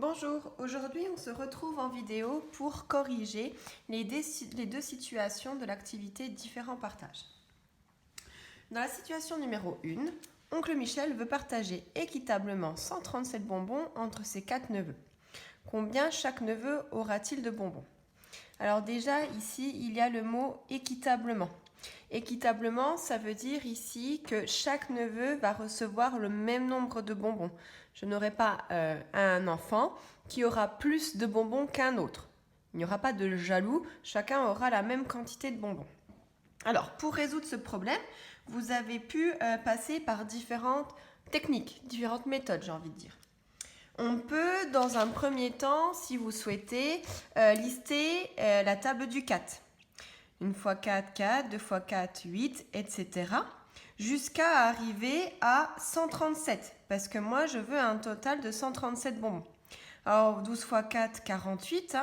Bonjour, aujourd'hui on se retrouve en vidéo pour corriger les deux situations de l'activité différents partages. Dans la situation numéro 1, oncle Michel veut partager équitablement 137 bonbons entre ses 4 neveux. Combien chaque neveu aura-t-il de bonbons? Alors déjà ici il y a le mot équitablement. Équitablement, ça veut dire ici que chaque neveu va recevoir le même nombre de bonbons. Je n'aurai pas un enfant qui aura plus de bonbons qu'un autre. Il n'y aura pas de jaloux, chacun aura la même quantité de bonbons. Alors, pour résoudre ce problème, vous avez pu passer par différentes techniques, différentes méthodes, j'ai envie de dire. On peut, dans un premier temps, si vous souhaitez, lister la table du 4. 1 x 4, 4, 2 x 4, 8, etc. Jusqu'à arriver à 137, parce que moi, je veux un total de 137 bonbons. Alors, 12 x 4, 48.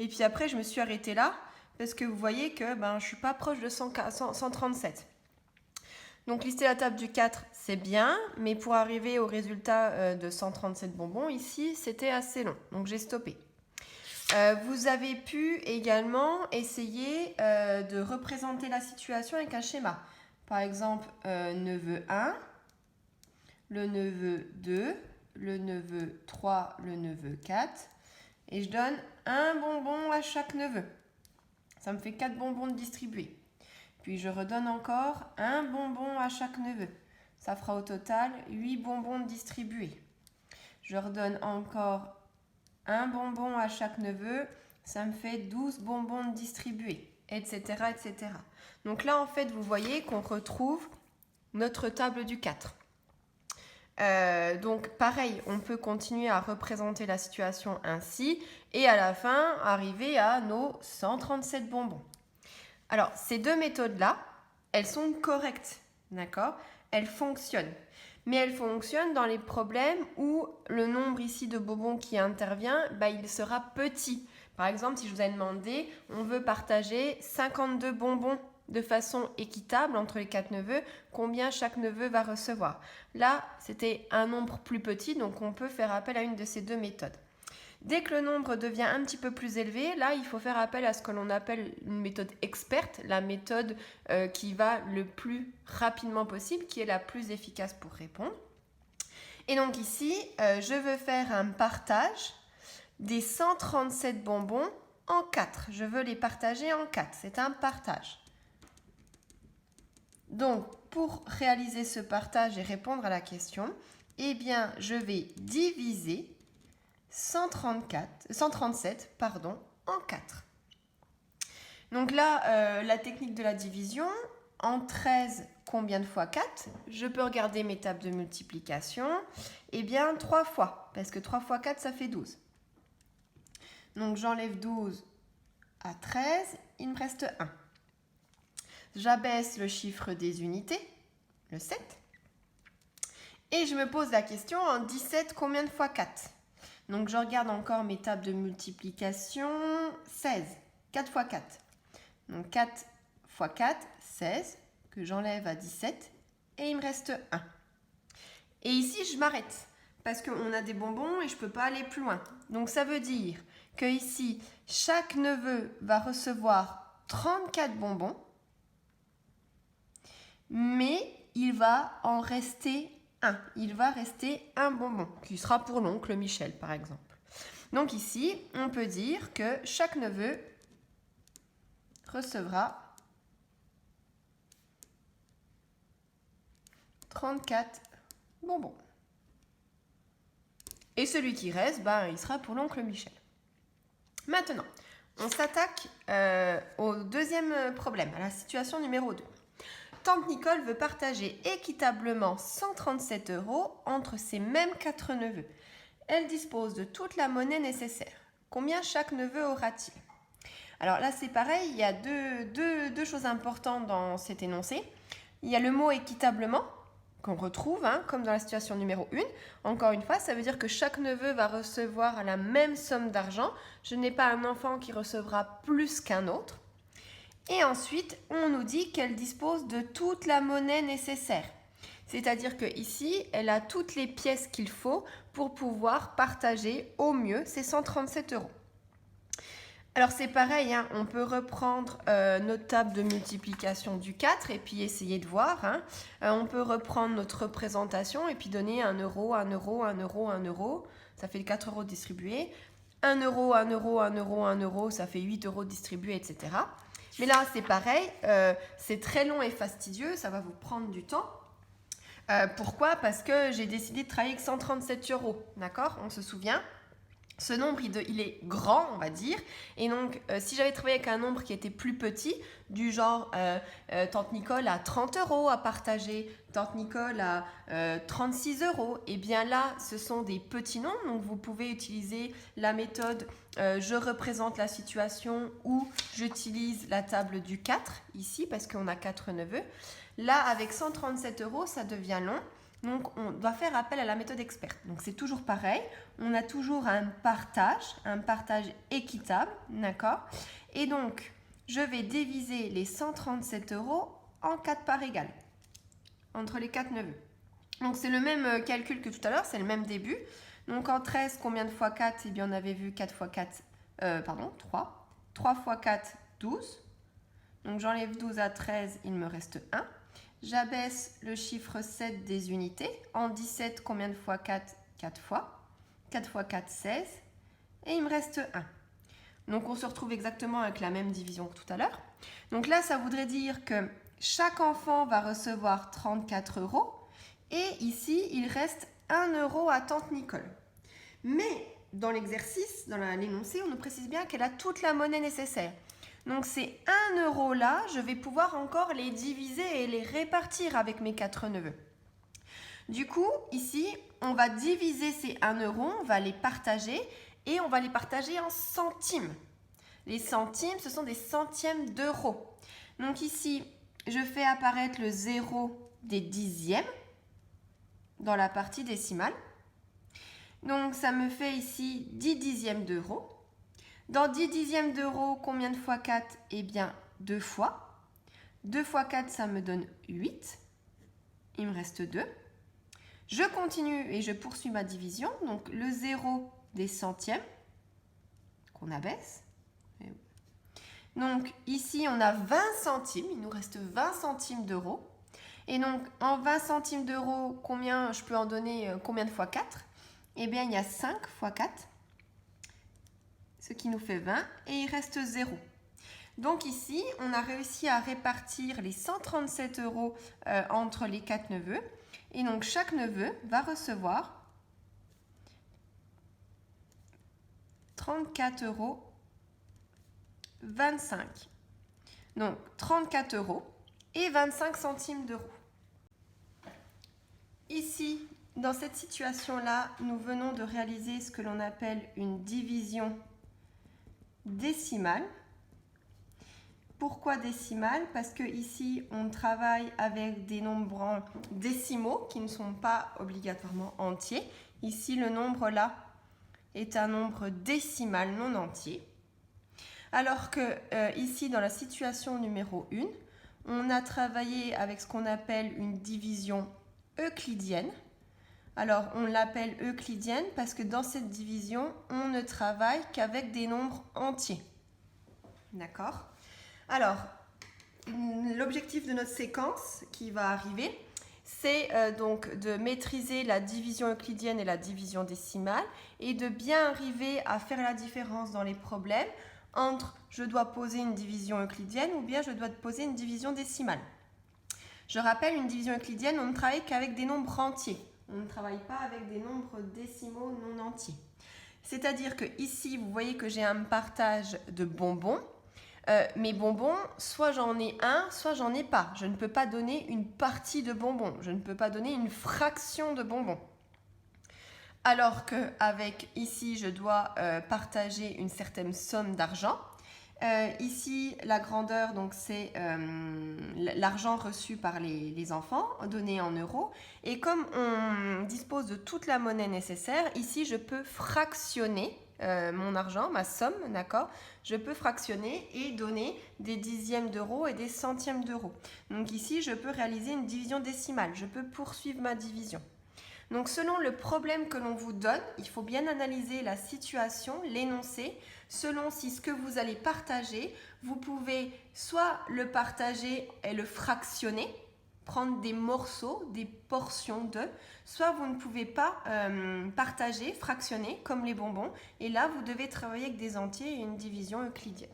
Et puis après, je me suis arrêtée là, parce que vous voyez que je ne suis pas proche de 137. Donc, lister la table du 4, c'est bien, mais pour arriver au résultat de 137 bonbons, ici, c'était assez long. Donc, j'ai stoppé. Vous avez pu également essayer de représenter la situation avec un schéma. Par exemple, neveu 1, le neveu 2, le neveu 3, le neveu 4. Et je donne un bonbon à chaque neveu. Ça me fait 4 bonbons de distribués. Puis je redonne encore un bonbon à chaque neveu. Ça fera au total 8 bonbons de distribués. Je redonne encore un bonbon à chaque neveu, ça me fait 12 bonbons distribués, etc., etc. Donc là, en fait, vous voyez qu'on retrouve notre table du 4. Donc pareil, on peut continuer à représenter la situation ainsi et à la fin, arriver à nos 137 bonbons. Alors, ces deux méthodes-là, elles sont correctes, d'accord? Elles fonctionnent. Mais elle fonctionne dans les problèmes où le nombre ici de bonbons qui intervient, il sera petit. Par exemple, si je vous ai demandé, on veut partager 52 bonbons de façon équitable entre les 4 neveux, combien chaque neveu va recevoir? Là, c'était un nombre plus petit, donc on peut faire appel à une de ces deux méthodes. Dès que le nombre devient un petit peu plus élevé, là, il faut faire appel à ce que l'on appelle une méthode experte, la méthode qui va le plus rapidement possible, qui est la plus efficace pour répondre. Et donc ici, je veux faire un partage des 137 bonbons en 4. Je veux les partager en 4. C'est un partage. Donc, pour réaliser ce partage et répondre à la question, eh bien, je vais diviser 137 en 4. Donc là, la technique de la division, en 13, combien de fois 4? Je peux regarder mes tables de multiplication. Eh bien, 3 fois, parce que 3 fois 4, ça fait 12. Donc, j'enlève 12 à 13, il me reste 1. J'abaisse le chiffre des unités, le 7. Et je me pose la question, en 17, combien de fois 4? Donc, je regarde encore mes tables de multiplication. 16, 4 fois 4. Donc, 4 fois 4, 16, que j'enlève à 17. Et il me reste 1. Et ici, je m'arrête, parce qu'on a des bonbons et je ne peux pas aller plus loin. Donc, ça veut dire que ici, chaque neveu va recevoir 34 bonbons, mais il va en rester un. Il va rester un bonbon, qui sera pour l'oncle Michel, par exemple. Donc ici, on peut dire que chaque neveu recevra 34 bonbons. Et celui qui reste, il sera pour l'oncle Michel. Maintenant, on s'attaque au deuxième problème, à la situation numéro 2. Tante Nicole veut partager équitablement 137 € entre ses mêmes 4 neveux. Elle dispose de toute la monnaie nécessaire. Combien chaque neveu aura-t-il? Alors là, c'est pareil, il y a deux choses importantes dans cet énoncé. Il y a le mot équitablement, qu'on retrouve, comme dans la situation numéro 1. Encore une fois, ça veut dire que chaque neveu va recevoir la même somme d'argent. Je n'ai pas un enfant qui recevra plus qu'un autre. Et ensuite, on nous dit qu'elle dispose de toute la monnaie nécessaire. C'est-à-dire que ici, elle a toutes les pièces qu'il faut pour pouvoir partager au mieux ces 137 €. Alors c'est pareil, hein, on peut reprendre notre table de multiplication du 4 et puis essayer de voir. Hein. On peut reprendre notre représentation et puis donner 1 €, 1 €, 1 €, 1 €. Ça fait 4 € distribués. 1 €, 1 €, 1 €, 1 €, ça fait 8 € distribués, etc. Mais là, c'est pareil, c'est très long et fastidieux, ça va vous prendre du temps. Pourquoi? Parce que j'ai décidé de travailler avec 137 €, d'accord? On se souvient? Ce nombre, il est grand, on va dire. Et donc, si j'avais travaillé avec un nombre qui était plus petit, du genre Tante Nicole a 30 € à partager, Tante Nicole a 36 €, et bien là, ce sont des petits nombres. Donc, vous pouvez utiliser la méthode je représente la situation ou j'utilise la table du 4 ici parce qu'on a 4 neveux. Là, avec 137 €, ça devient long. Donc, on doit faire appel à la méthode experte. Donc, c'est toujours pareil. On a toujours un partage équitable, d'accord? Et donc, je vais diviser les 137 € en 4 parts égales, entre les 4 neveux. Donc, c'est le même calcul que tout à l'heure, c'est le même début. Donc, en 13, combien de fois 4? Eh bien, on avait vu 4 fois 4, 3. 3 fois 4, 12. Donc, j'enlève 12 à 13, il me reste 1. J'abaisse le chiffre 7 des unités. En 17, combien de fois 4? 4 fois. 4 fois 4, 16. Et il me reste 1. Donc, on se retrouve exactement avec la même division que tout à l'heure. Donc là, ça voudrait dire que chaque enfant va recevoir 34 €. Et ici, il reste 1 € à Tante Nicole. Mais dans l'exercice, dans l'énoncé, on nous précise bien qu'elle a toute la monnaie nécessaire. Donc ces 1 € là, je vais pouvoir encore les diviser et les répartir avec mes 4 neveux. Du coup, ici, on va diviser ces 1 €, on va les partager et on va les partager en centimes. Les centimes, ce sont des centièmes d'euros. Donc ici, je fais apparaître le 0 des dixièmes dans la partie décimale. Donc ça me fait ici 10 dixièmes d'euros. Dans 10 dixièmes d'euros, combien de fois 4? Eh bien, 2 fois. 2 fois 4, ça me donne 8. Il me reste 2. Je continue et je poursuis ma division. Donc, le 0 des centièmes qu'on abaisse. Donc, ici, on a 20 centimes. Il nous reste 20 centimes d'euros. Et donc, en 20 centimes d'euros, combien je peux en donner combien de fois 4? Eh bien, il y a 5 fois 4. Ce qui nous fait 20 et il reste 0. Donc ici, on a réussi à répartir les 137 € entre les 4 neveux. Et donc chaque neveu va recevoir 34,25 €. Donc 34 € et 25 centimes d'euros. Ici, dans cette situation-là, nous venons de réaliser ce que l'on appelle une division décimale. Pourquoi décimale? Parce que ici, on travaille avec des nombres décimaux qui ne sont pas obligatoirement entiers. Ici, le nombre là est un nombre décimal non entier. Alors que ici, dans la situation numéro 1, on a travaillé avec ce qu'on appelle une division euclidienne. Alors, on l'appelle euclidienne parce que dans cette division, on ne travaille qu'avec des nombres entiers. D'accord? Alors, l'objectif de notre séquence qui va arriver, c'est donc de maîtriser la division euclidienne et la division décimale et de bien arriver à faire la différence dans les problèmes entre je dois poser une division euclidienne ou bien je dois poser une division décimale. Je rappelle, une division euclidienne, on ne travaille qu'avec des nombres entiers. On ne travaille pas avec des nombres décimaux non entiers. C'est-à-dire que ici, vous voyez que j'ai un partage de bonbons. Mes bonbons, soit j'en ai un, soit j'en ai pas. Je ne peux pas donner une partie de bonbons. Je ne peux pas donner une fraction de bonbons. Alors qu'avec ici, je dois partager une certaine somme d'argent. Ici, la grandeur, donc c'est l'argent reçu par les enfants, donné en euros. Et comme on dispose de toute la monnaie nécessaire, ici, je peux fractionner mon argent, ma somme, d'accord? Je peux fractionner et donner des dixièmes d'euros et des centièmes d'euros. Donc ici, je peux réaliser une division décimale. Je peux poursuivre ma division. Donc selon le problème que l'on vous donne, il faut bien analyser la situation, l'énoncé. Selon si ce que vous allez partager, vous pouvez soit le partager et le fractionner, prendre des morceaux, des portions de, soit vous ne pouvez pas partager, fractionner comme les bonbons. Et là, vous devez travailler avec des entiers et une division euclidienne.